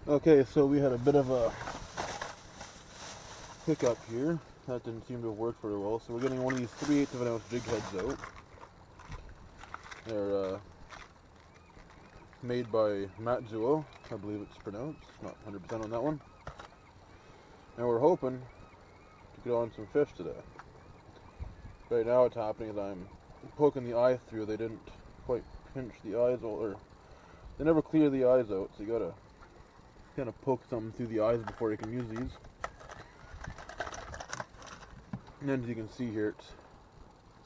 Okay, so we had a bit of a hiccup here. That didn't seem to have worked very well. So we're getting one of these 3/8 of an ounce jig heads out. They're made by Matzuo, I believe it's pronounced. Not 100% on that one. And we're hoping to get on some fish today. Right now what's happening is I'm poking the eye through. They didn't quite pinch the eyes, or they never clear the eyes out, so you gotta kind of poke something through the eyes before you can use these. And then as you can see here, it's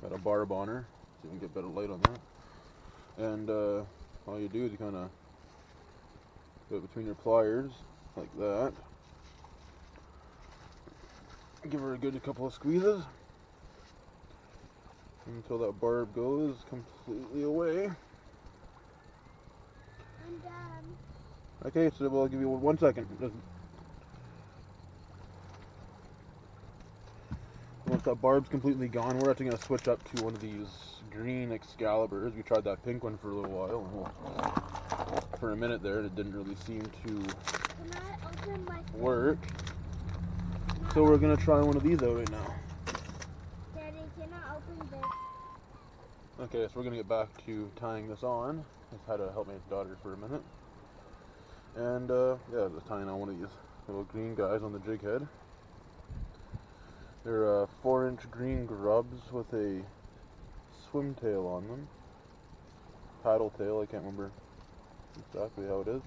got a barb on her, so you can get better light on that. And all you do is you kind of put it between your pliers, like that. Give her a good couple of squeezes until that barb goes completely away. I'm done. Okay, so we'll give you 1 second. Once that barb's completely gone, we're actually going to switch up to one of these green Excaliburs. We tried that pink one for a little while, and for a minute there, it didn't really seem to Can I open my work. So we're going to try one of these out right now. Daddy, can I open this? Okay, so we're going to get back to tying this on. Just had to help my daughter for a minute. And yeah, just tying on one of these little green guys on the jig head. They're 4-inch green grubs with a swim tail on them. Paddle tail, I can't remember exactly how it is.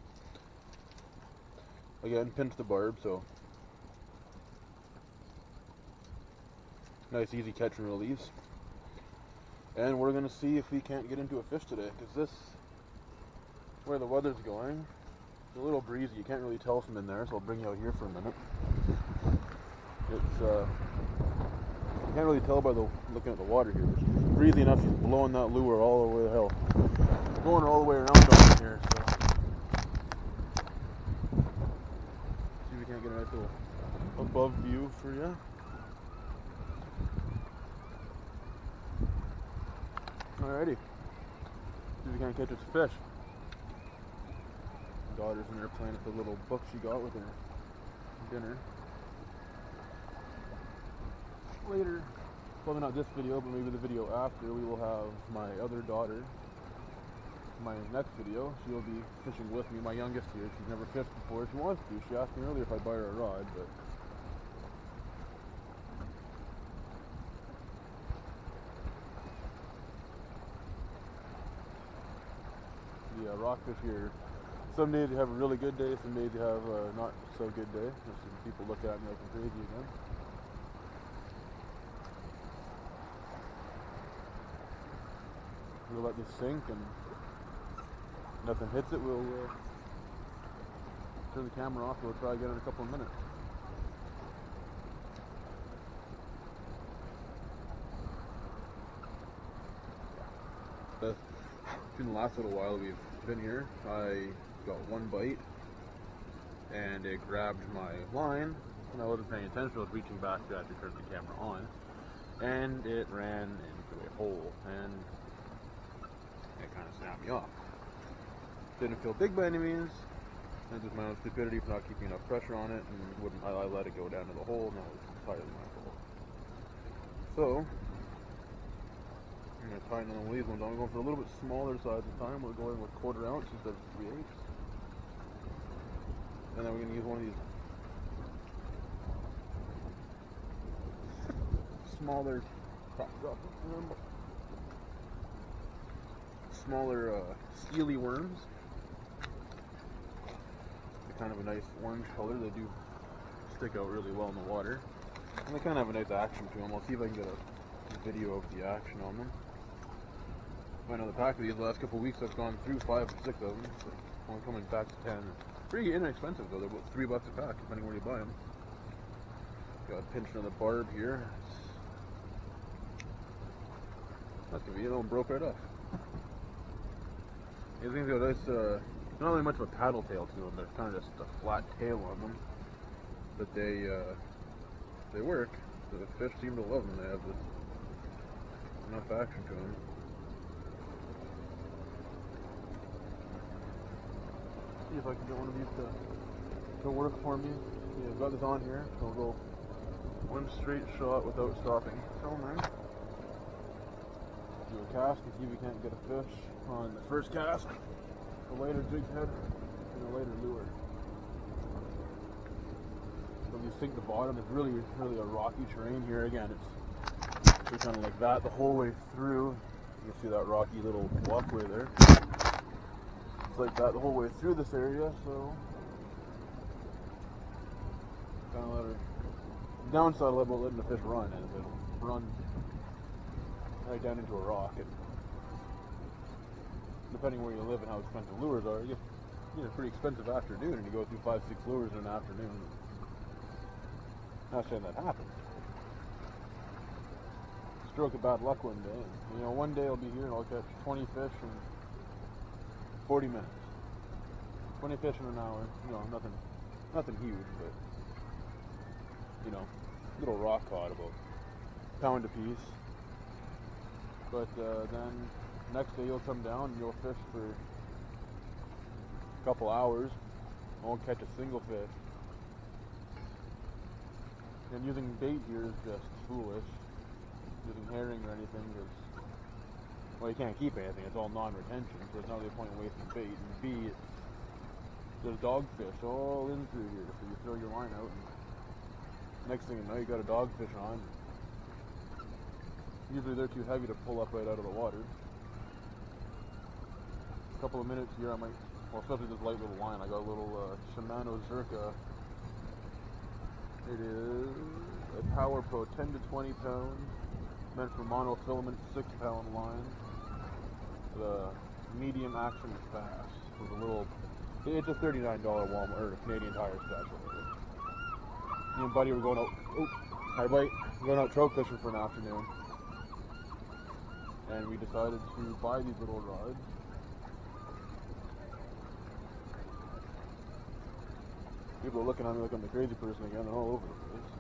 Again, pinch the barb, so nice easy catch and release. And we're going to see if we can't get into a fish today, because this, where the weather's going, it's a little breezy. You can't really tell from in there, so I'll bring you out here for a minute. It's you can't really tell by looking at the water here. It's breezy enough. She's blowing that lure all the way to hell, blowing her all the way around down here. So see if we can't get a nice little above view for you. Alrighty, see if we can't catch us a fish. My daughter's in there playing with the little book she got with her dinner. Later, probably not this video, but maybe the video after, we will have my other daughter. My next video, she'll be fishing with me, my youngest here. She's never fished before. She wants to. She asked me earlier if I'd buy her a rod, but the rockfish here, some days you have a really good day, some days you have a not so good day. Some people look at me like I'm crazy again. We'll let this sink, and nothing hits it, we'll turn the camera off. We'll try again in a couple of minutes. It's been the last little while we've been here. I got one bite, and it grabbed my line, and I wasn't paying attention. I was reaching back to actually turn the camera on, and it ran into a hole, and it kind of snapped me off. Didn't feel big by any means. That's just my own stupidity for not keeping enough pressure on it, and I let it go down to the hole, and that was entirely my fault. So I'm going to tighten on these ones. I'm going for a little bit smaller size this time. We're going with 1/4 ounce instead of 3/8. And then we're going to use one of these smaller smaller steely worms. They're kind of a nice orange color. They do stick out really well in the water, and they kind of have a nice action to them. I'll see if I can get a video of the action on them. I know the pack of these the last couple of weeks I've gone through 5 or 6 of them. So only coming back to 10. Pretty inexpensive though. They're about $3 a pack, depending where you buy them. Got a pinch on the barb here. That's gonna be it. All broke right off. These things got nice. Not really much of a paddle tail to them. There's kind of just a flat tail on them, but they work. So the fish seem to love them. They have this enough action to them. See if I can get one of these to work for me. Yeah, I've got this on here, so I'll go one straight shot without stopping filming. Do a cast and see if we can't get a fish on the first cast, a lighter jig head, and a lighter lure. So if you sink the bottom, it's really a rocky terrain here. Again, it's kind of like that the whole way through. You can see that rocky little walkway there. It's like that the whole way through this area, so kind of let her. The downside about letting the fish run is it'll run right down into a rock, and depending where you live and how expensive lures are, you get a pretty expensive afternoon, and you go through 5-6 lures in an afternoon. Not saying that happens. Stroke of bad luck one day. You know, one day I'll be here and I'll catch 20 fish in 40 minutes. 20 fish in an hour. You know, nothing huge, but you know, little rock cod about a pound a piece. But then next day you'll come down and you'll fish for a couple hours, won't catch a single fish. And using bait here is just foolish. Using herring or anything is, well, you can't keep anything, it's all non-retention, so there's not really a point in wasting bait. And B, there's dogfish all in through here, so you throw your line out and next thing you know, you got a dogfish on. Usually they're too heavy to pull up right out of the water. A couple of minutes here, I might, well, especially this light little line, I got a little Shimano Zirka. It is a Power Pro 10 to 20 pounds, meant for monofilament 6-pound line. The medium action fast with a little, it's a $39 Walmart or a Canadian Tire special. Me and Buddy were going out, hi Buddy, we're going out trout fishing for an afternoon. And we decided to buy these little rods. People are looking at me like I'm the crazy person again and all over the place.